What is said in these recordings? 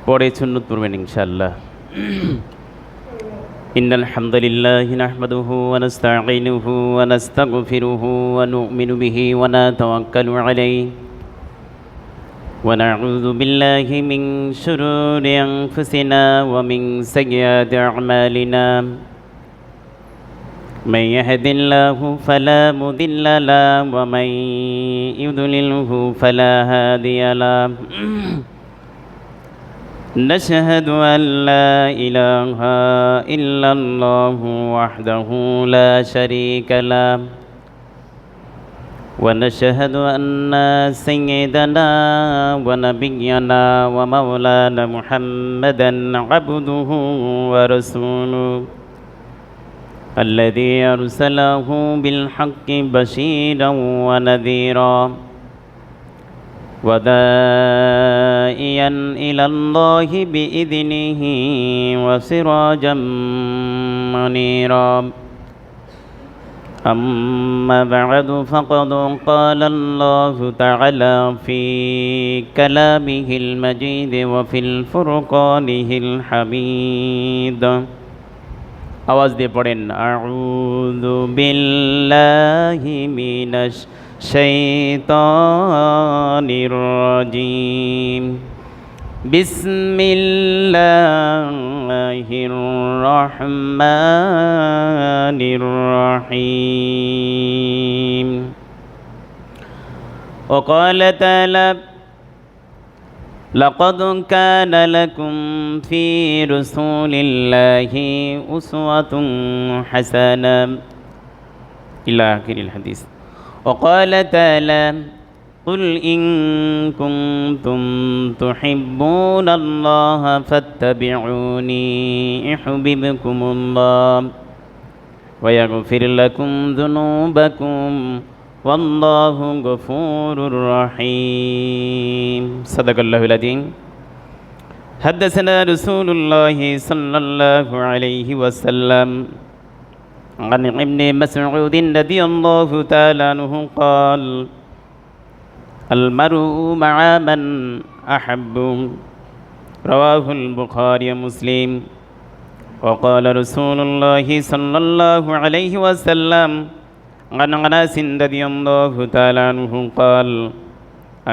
পরে সুন্নত পড়বেন ইনশাআল্লাহ। ইন্নাল হামদুলিল্লাহি নাহমাদুহু ওয়া নাস্তাঈনুহু ওয়া নাস্তাগফিরুহু ওয়া নু'মিনু বিহি ওয়া নাতাওয়াক্কালু আলাইহি ওয়া নাউযু বিল্লাহি মিন শুরুরি আনফুসিনা ওয়া মিন সাইয়্যাতি আ'মালিনা। من يهد الله فلا مضل له ومن يضلله فلا هادي له نشهد أن لا إله إلا الله وحده لا شريك له ونشهد أن سيدنا ونبينا ومولانا محمدا عبده ورسوله الذي أرسله بالحق بشيرا ونذيرا وداعيا إلى الله بإذنه وسراجا منيرا. أما بعد فقد قال الله تعالى في كلامه المجيد وفي الفرقانه الحميد. আওয়াজ দিয়ে পড়েন, আউযু বিল্লাহি মিনাশ শাইতানির রাজিম, বিসমিল্লাহির রহমানির রহিম। وقال تعالى لقد كان لكم في رسول الله أسوة حسنة إلى آخر الحديث. وقال تعالى قل إن كنتم تحبون الله فاتبعوني يحببكم الله ويغفر لكم ذنوبكم والله غفور رحيم. صدق الله العظيم. حدثنا رسول الله صلى الله عليه وسلم عن ابن مسعود رضي الله تعالى عنه قال المرء مع من أحب رواه البخاري ومسلم. وقال رسول الله صلى الله عليه وسلم عن أنس رضي الله تعالى عنه قال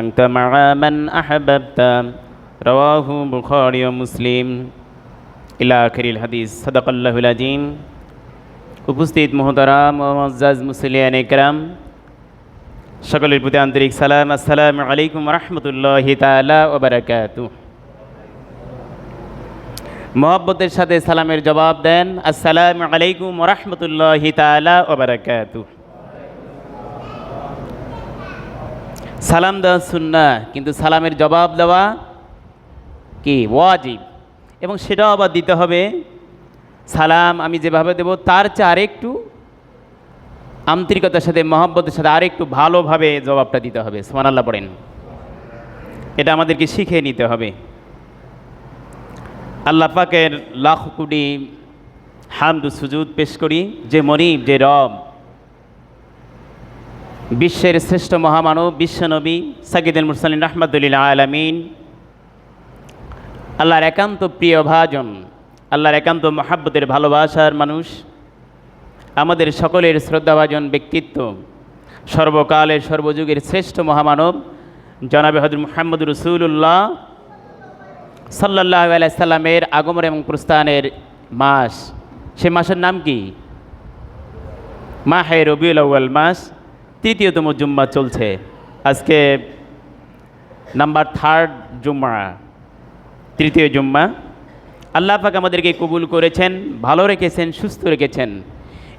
أنت مع من أحببت رواه البخاري ومسلم إلى آخر الحديث. صدق الله العظيم. উপস্থিত মুহতারাম ও মুআজ্জাজ মুসলিয়ান ইকরাম, সকলের প্রতি আন্তরিক সালাম। আসসালামু আলাইকুম রাহমাতুল্লাহি তাআলা ওয়া বারাকাতুহু। মুহাব্বতের সাথে সালামের জবাব দেন, আসসালামু আলাইকুম রাহমাতুল্লাহি তাআলা ওয়া বারাকাতুহু। সালাম দেওয়া সুন্নাহ, কিন্তু সালামের জবাব দেওয়া কি ওয়াজিব, এবং সেটাও আবার দিতে হবে সালাম আমি যেভাবে দেব তার চেয়ে আরেকটু আন্তরিকতার সাথে মহব্বতের সাথে আরেকটু ভালোভাবে জবাবটা দিতে হবে। সুবহানাল্লাহ পড়েন। এটা আমাদেরকে শিখে নিতে হবে। আল্লাহ পাকের লাখ কোটি হামদ সুজুদ পেশ করি, যে মনিব, যে রব, বিশ্বের শ্রেষ্ঠ মহামানব বিশ্বনবী সাইয়্যিদুল মুরসালিন রাহমাতুল লিল আলামিন, আল্লাহর একান্ত প্রিয় ভাজন, আল্লাহর একান্ত মহাব্বতের ভালোবাসার মানুষ, আমাদের সকলের শ্রদ্ধাভাজন ব্যক্তিত্ব, সর্বকালের সর্বযুগের শ্রেষ্ঠ মহামানব জনাবে হযরত মুহাম্মদ রাসূলুল্লাহ সাল্লাল্লাহু আলাইহি সাল্লামের আগমন এবং প্রস্থানের মাস। সে মাসের নাম কি? মাহে রবিউল আউয়াল মাস, তৃতীয়তম জুম্মা চলছে। আজকে নাম্বার 3 জুম্মা, তৃতীয় জুম্মা। আল্লাহ পাক আমাদেরকে কবুল করেছেন, ভালো রেখেছেন, সুস্থ রেখেছেন।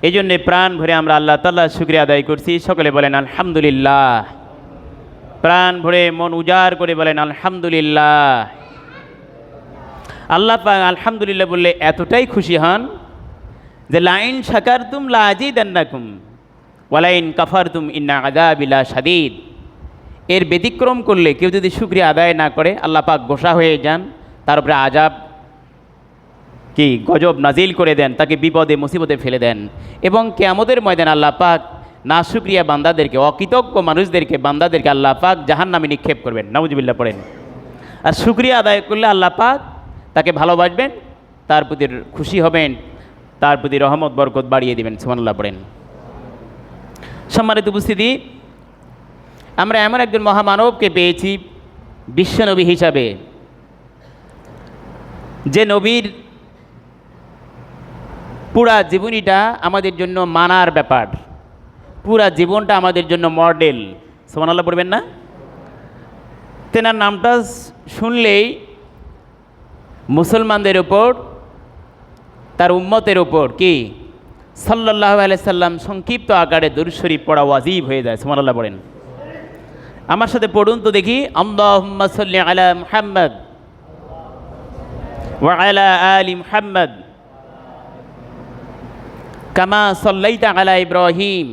এই জন্যে প্রাণ ভরে আমরা আল্লাহ তাআলার শুকরিয়া আদায় করছি। সকলে বলেন আলহামদুলিল্লাহ। প্রাণ ভরে মন উজাড় করে বলেন আলহামদুলিল্লাহ। আল্লাহ পাক আলহামদুলিল্লাহ বললে এতটাই খুশি হন যে লাইন শাকারতুম লা আযীদান্নাকুম ওয়ালাইন কাফারতুম ইন্না আযাবি লাশাদীদ। এর ব্যতিক্রম করলে কেউ যদি শুকরিয়া আদায় না করে আল্লাহ পাক গোসা হয়ে যান, তার উপরে আযাব কি গজব নাজিল করে দেন, তাকে বিপদে মুসিবতে ফেলে দেন, এবং কিয়ামতের ময়দানে আল্লাহ পাক নাশুকরিয়া বান্দাদেরকে, অকৃতজ্ঞ মানুষদেরকে, বান্দাদেরকে আল্লাহ পাক জাহান্নামে নিক্ষেপ করবেন। নাউজুবিল্লাহ পড়েন। আর শুকরিয়া আদায় করলে আল্লাহ পাক তাকে ভালোবাসবেন, তার প্রতি খুশি হবেন, তার প্রতি রহমত বরকত বাড়িয়ে দিবেন। সুবহানাল্লাহ পড়েন। সম্মানিত উপস্থিতি, আমরা এমন একজন মহামানবকে পেয়েছি বিশ্বনবী হিসাবে, যে নবীর পুরা জীবনীটা আমাদের জন্য মানার ব্যাপার, পুরা জীবনটা আমাদের জন্য মডেল। সুবহানাল্লাহ পড়বেন না? তেনার নামটা শুনলেই মুসলমানদের উপর, তার উম্মতের উপর কি সাল্লাল্লাহু আলাইহি সাল্লাম সংক্ষিপ্ত আকারে দুরূদ শরীফ পড়া ওয়াজিব হয়ে যায়। সুবহানাল্লাহ পড়েন। আমার সাথে পড়ুন তো দেখি, আল্লাহুম্মা সাল্লি আলা মুহাম্মদ ওয়া আলা আলি মুহাম্মদ কামা সাল্লাইতা আলা ইব্রাহিম